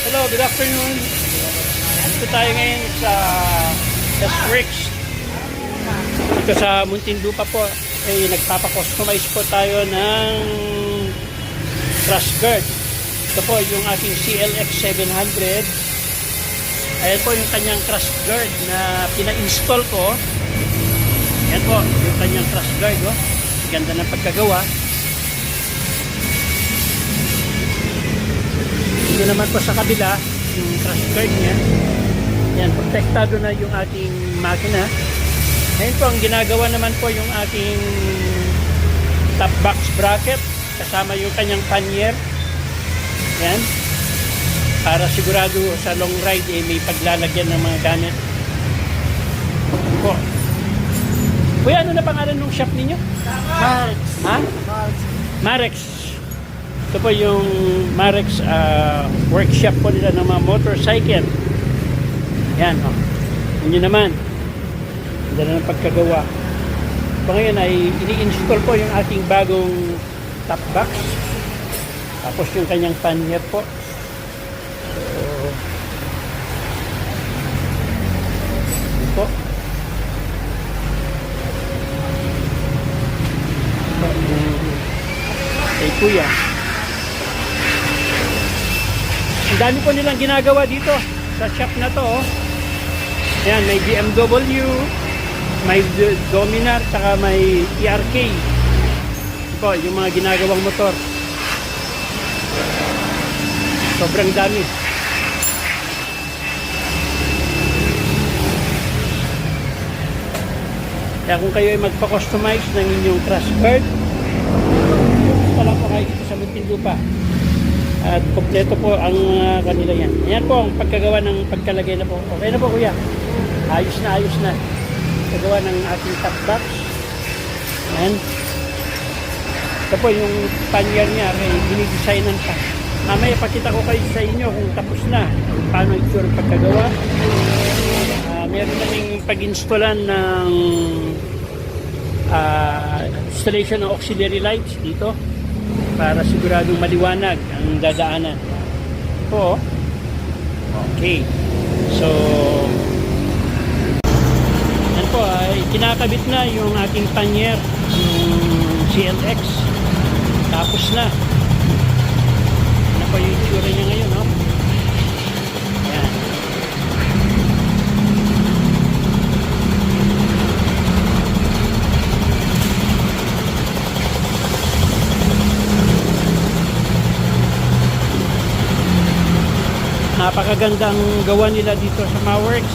Hello, good afternoon. Dito tayo ngayon sa S-Works. Dito sa Muntinlupa po, ay nagpapakustomize po tayo ng crash guard. Ito po yung ating CLX 700. Ayan po yung kanyang crash guard na pina-install ko. Ayan po yung kanyang crash guard. Oh. Ganda ng pagkagawa. Ito naman po sa kabila, yung crash guard niya. Yan, protektado na yung ating makina. Ngayon po, ang ginagawa naman po yung ating top box bracket kasama yung kanyang pannier. Yan. Para sigurado sa long ride, may paglalagyan ng mga gamit. Yan po. Kuya, ano na pangalan ng shop ninyo? Marex. Ha? Marex. Ito po yung Marex workshop po nila ng mga motorcycle. Yan, oh. Yun naman. Ganda ng pagkagawa. So ngayon ay ini-install po yung ating bagong top box. Tapos yung kanyang pannier po. So, yun po. Kay Kuya. Ang dami po nilang ginagawa dito sa shop na to. Oh. Ayan, may BMW, may Dominar, saka may ERK. Ito po, yung mga ginagawang motor. Sobrang dami. Kaya kung kayo ay magpa-customize ng inyong crash guard, ito lang po kayo dito sa Muntinlupa. At kompleto po ang kanila yan. Ayan po ang pagkagawa ng pagkalagay na po. Okay na po kuya. Ayos na, ayos na. Pagkagawa ng ating top box. Ayan. Ito po yung pannier niya. May dinidesignan pa. Mamaya pakita ko kayo sa inyo kung tapos na. Paano itsura ang pagkagawa. Meron naming pag-installan ng installation ng auxiliary lights dito. Para siguradong maliwanag ang dadaanan. Po. Okay. So, yan po ay kinakabit na yung ating pannier, yung CLX. Tapos na. Ano po yung itsura niya ngayon, no? Yan. Napakagandang gawa nila dito sa Maworks.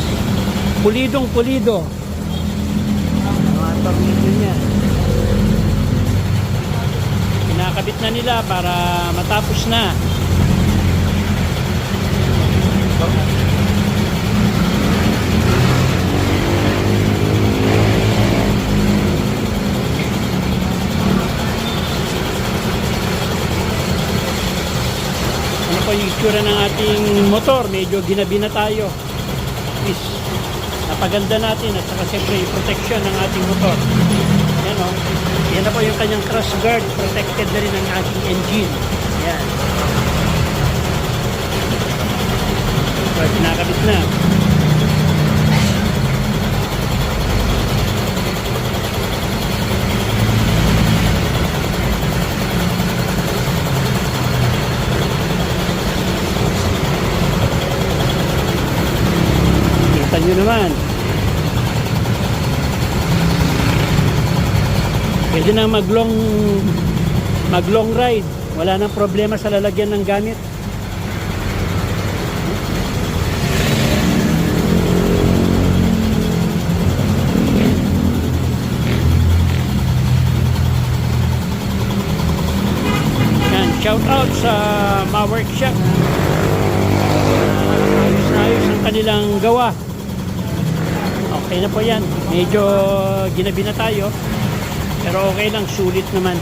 Pulidong pulido. Mga tornilyo niya. Kinakabit na nila para matapos na. Yung itsura ng ating motor, medyo ginabi na tayo. Is napaganda natin at saka siyempre yung protection ng ating motor. Yan o. Yan na po yung kanyang crash guard. Protected na rin ang ating engine. Yan. So, kinakabit na. Nyo naman. Pwede na mag-long ride. Wala nang problema sa lalagyan ng gamit. Yan, shout out sa Maworks Shop. Ayos na ayos ang kanilang gawa. Okay na po yan. Medyo ginabi na tayo. Pero okay lang. Sulit naman.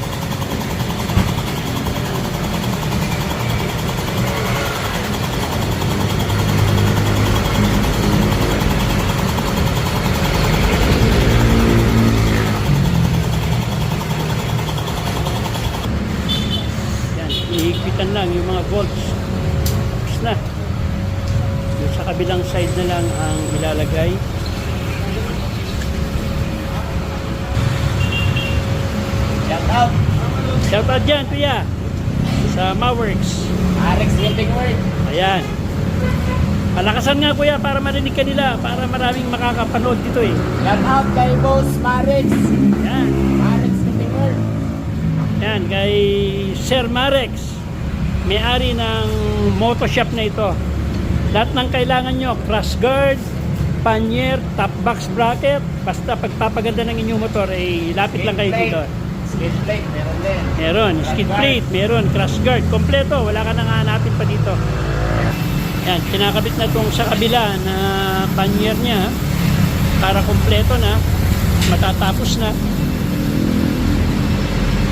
Yan. Ihigpitan lang yung mga bolts. Tapos na. kabilang side na lang ang ilalagay. Shout out. Shoutout dyan, kuya, sa Maworks. Alex Building World. Ayan. Palakasan nga, kuya, para marinig ka nila, para maraming makakapanood dito eh. Shout out kay Boss Marex. Ayan. Alex Building World. Yan, kay Sir Marex, may-ari ng moto shop na ito. Lahat ng kailangan nyo, crash guard, pannier, top box bracket, basta pagpapaganda ng inyong motor, eh, lapit lang kayo dito. Skid plate, meron din. Meron, skid plate, meron, crash guard, kompleto, wala ka nang hanapin pa dito. Yan, kinakabit na itong sa kabila na pannier niya, para kompleto na, matatapos na.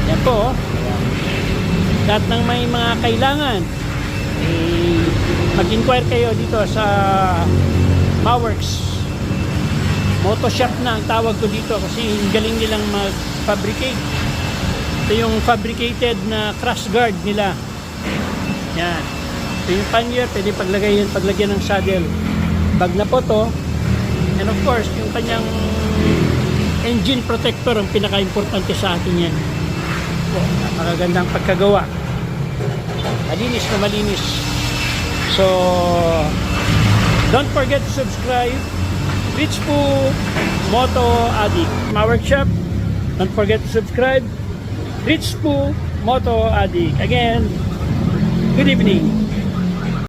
Yan po, oh. Lahat ng may mga kailangan, eh, mag-inquire kayo dito sa Maworks. Moto shop na ang tawag ko dito kasi galing nilang mag-fabricate. Ito yung fabricated na crash guard nila. Yan. Ito yung pannier, pwede paglagyan ng saddle. Bag na po to. And of course, yung kanyang engine protector ang pinaka-importante sa atin yan. Napakagandang pagkagawa. Malinis na malinis. So, don't forget to subscribe. Rich po Moto Addict. My workshop. Don't forget to subscribe. Rich po Moto Addict. Again, good evening.